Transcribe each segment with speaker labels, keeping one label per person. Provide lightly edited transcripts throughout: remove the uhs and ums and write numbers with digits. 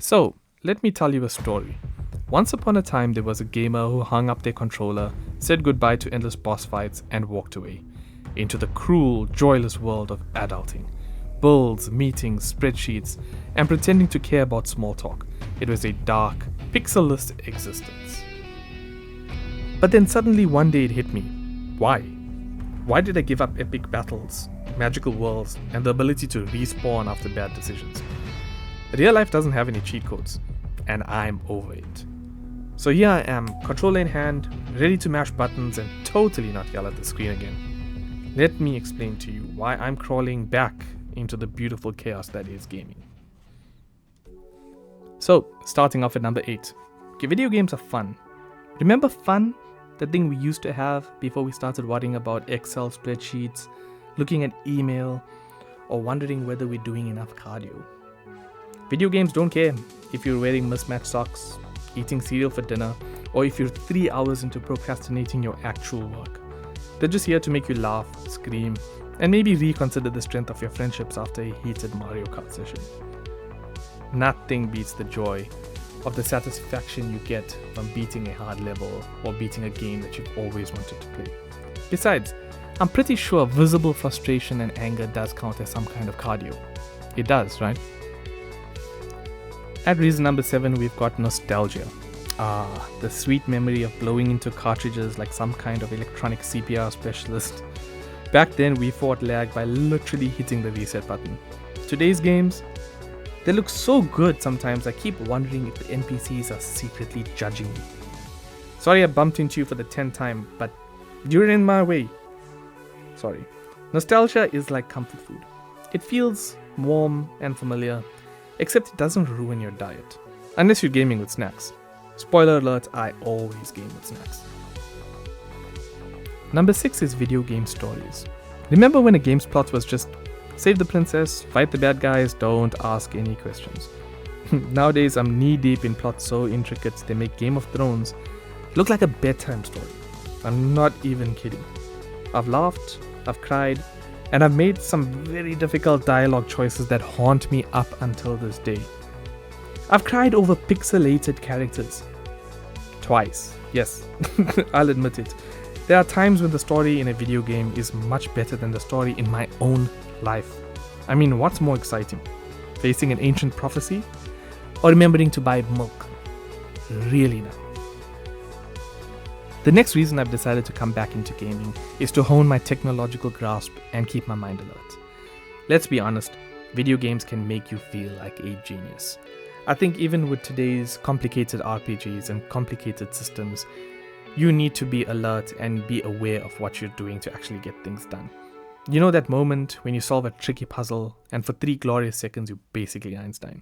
Speaker 1: So, let me tell you a story. Once upon a time, there was a gamer who hung up their controller, said goodbye to endless boss fights, and walked away into the cruel, joyless world of adulting. Bills, meetings, spreadsheets, and pretending to care about small talk. It was a dark, pixelless existence. But then suddenly one day it hit me. Why? Why did I give up epic battles, magical worlds, and the ability to respawn after bad decisions? Real life doesn't have any cheat codes, and I'm over it. So here I am, controller in hand, ready to mash buttons and totally not yell at the screen again. Let me explain to you why I'm crawling back into the beautiful chaos that is gaming. So, starting off at number 8. Okay, video games are fun. Remember fun? The thing we used to have before we started worrying about Excel spreadsheets, looking at email, or wondering whether we're doing enough cardio. Video games don't care if you're wearing mismatched socks, eating cereal for dinner, or if you're 3 hours into procrastinating your actual work. They're just here to make you laugh, scream, and maybe reconsider the strength of your friendships after a heated Mario Kart session. Nothing beats the joy of the satisfaction you get from beating a hard level or beating a game that you've always wanted to play. Besides, I'm pretty sure visible frustration and anger does count as some kind of cardio. It does, right? At reason number 7, we've got nostalgia. The sweet memory of blowing into cartridges like some kind of electronic CPR specialist. Back then, we fought lag by literally hitting the reset button. Today's games, they look so good sometimes I keep wondering if the NPCs are secretly judging me. Sorry I bumped into you for the 10th time, but you're in my way. Sorry. Nostalgia is like comfort food. It feels warm and familiar, except it doesn't ruin your diet. Unless you're gaming with snacks. Spoiler alert, I always game with snacks. Number 6 is video game stories. Remember when a game's plot was just save the princess, fight the bad guys, don't ask any questions. Nowadays I'm knee deep in plots so intricate they make Game of Thrones look like a bedtime story. I'm not even kidding. I've laughed, I've cried, and I've made some very difficult dialogue choices that haunt me up until this day. I've cried over pixelated characters. Twice. Yes, I'll admit it. There are times when the story in a video game is much better than the story in my own life. I mean, what's more exciting? Facing an ancient prophecy? Or remembering to buy milk? Really now. The next reason I've decided to come back into gaming is to hone my technological grasp and keep my mind alert. Let's be honest, video games can make you feel like a genius. I think even with today's complicated RPGs and complicated systems, you need to be alert and be aware of what you're doing to actually get things done. You know that moment when you solve a tricky puzzle and for 3 glorious seconds you're basically Einstein.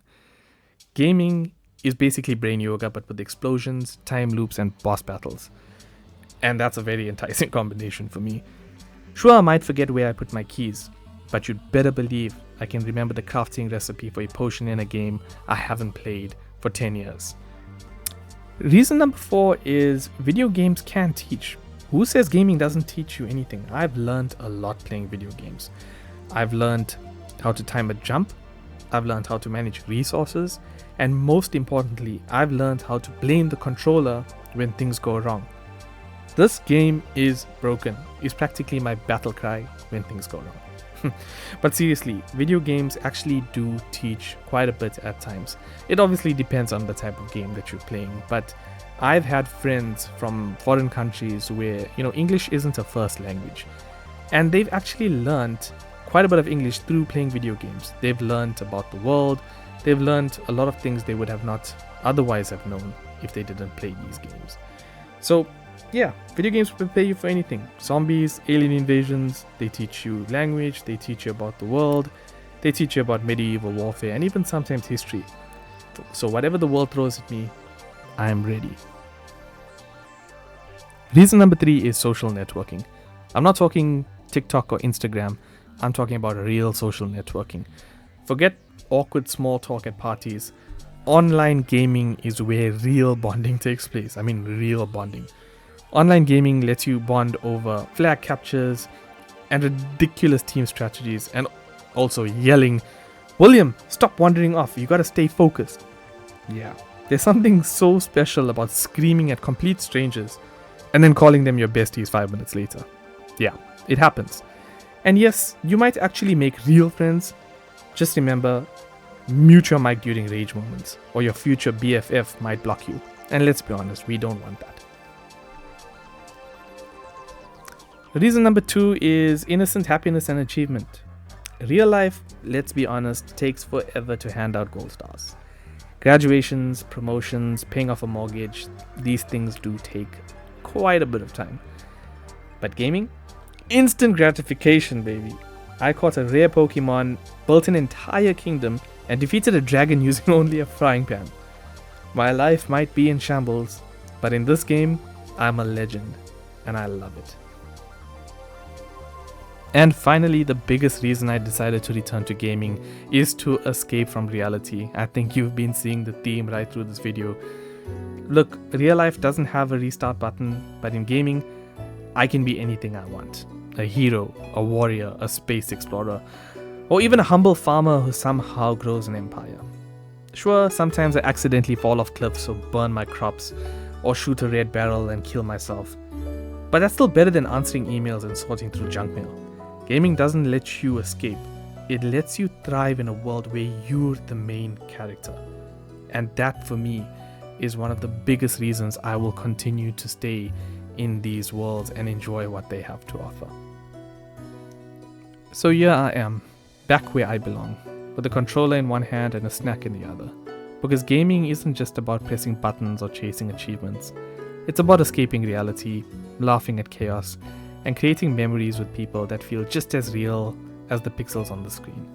Speaker 1: Gaming is basically brain yoga but with explosions, time loops and boss battles. And that's a very enticing combination for me. Sure, I might forget where I put my keys, but you'd better believe I can remember the crafting recipe for a potion in a game I haven't played for 10 years. Reason number 4 is video games can teach. Who says gaming doesn't teach you anything? I've learned a lot playing video games. I've learned how to time a jump, I've learned how to manage resources, and most importantly, I've learned how to blame the controller when things go wrong. This game is broken is practically my battle cry when things go wrong. But seriously, video games actually do teach quite a bit at times. It obviously depends on the type of game that you're playing, but I've had friends from foreign countries where, English isn't a first language. And they've actually learned quite a bit of English through playing video games. They've learned about the world. They've learned a lot of things they would have not otherwise have known if they didn't play these games. So, yeah, video games prepare you for anything. Zombies, alien invasions, they teach you language, they teach you about the world, they teach you about medieval warfare, and even sometimes history. So whatever the world throws at me, I am ready. Reason number 3 is social networking. I'm not talking TikTok or Instagram, I'm talking about real social networking. Forget awkward small talk at parties. Online gaming is where real bonding takes place. I mean, real bonding. Online gaming lets you bond over flag captures and ridiculous team strategies and also yelling, "William, stop wandering off, you gotta stay focused." Yeah, there's something so special about screaming at complete strangers and then calling them your besties 5 minutes later. Yeah, it happens. And yes, you might actually make real friends. Just remember, mute your mic during rage moments, or your future BFF might block you. And let's be honest, we don't want that. Reason number 2 is innocent happiness and achievement. Real life, let's be honest, takes forever to hand out gold stars. Graduations, promotions, paying off a mortgage, these things do take quite a bit of time. But gaming? Instant gratification, baby. I caught a rare Pokemon, built an entire kingdom, and defeated a dragon using only a frying pan. My life might be in shambles, but in this game, I'm a legend, and I love it. And finally, the biggest reason I decided to return to gaming is to escape from reality. I think you've been seeing the theme right through this video. Look, real life doesn't have a restart button, but in gaming, I can be anything I want. A hero, a warrior, a space explorer, or even a humble farmer who somehow grows an empire. Sure, sometimes I accidentally fall off cliffs or burn my crops, or shoot a red barrel and kill myself. But that's still better than answering emails and sorting through junk mail. Gaming doesn't let you escape. It lets you thrive in a world where you're the main character. And that, for me, is one of the biggest reasons I will continue to stay in these worlds and enjoy what they have to offer. So here I am, back where I belong, with a controller in one hand and a snack in the other. Because gaming isn't just about pressing buttons or chasing achievements. It's about escaping reality, laughing at chaos, and creating memories with people that feel just as real as the pixels on the screen.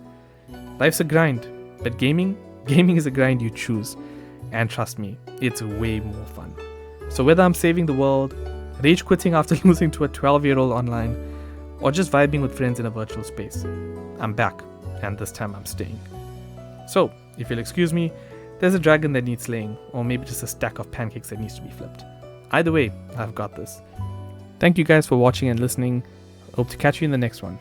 Speaker 1: Life's a grind, but gaming is a grind you choose. And trust me, it's way more fun. So whether I'm saving the world, rage quitting after losing to a 12-year-old online, or just vibing with friends in a virtual space, I'm back, and this time I'm staying. So, if you'll excuse me, there's a dragon that needs slaying, or maybe just a stack of pancakes that needs to be flipped. Either way, I've got this. Thank you guys for watching and listening. Hope to catch you in the next one.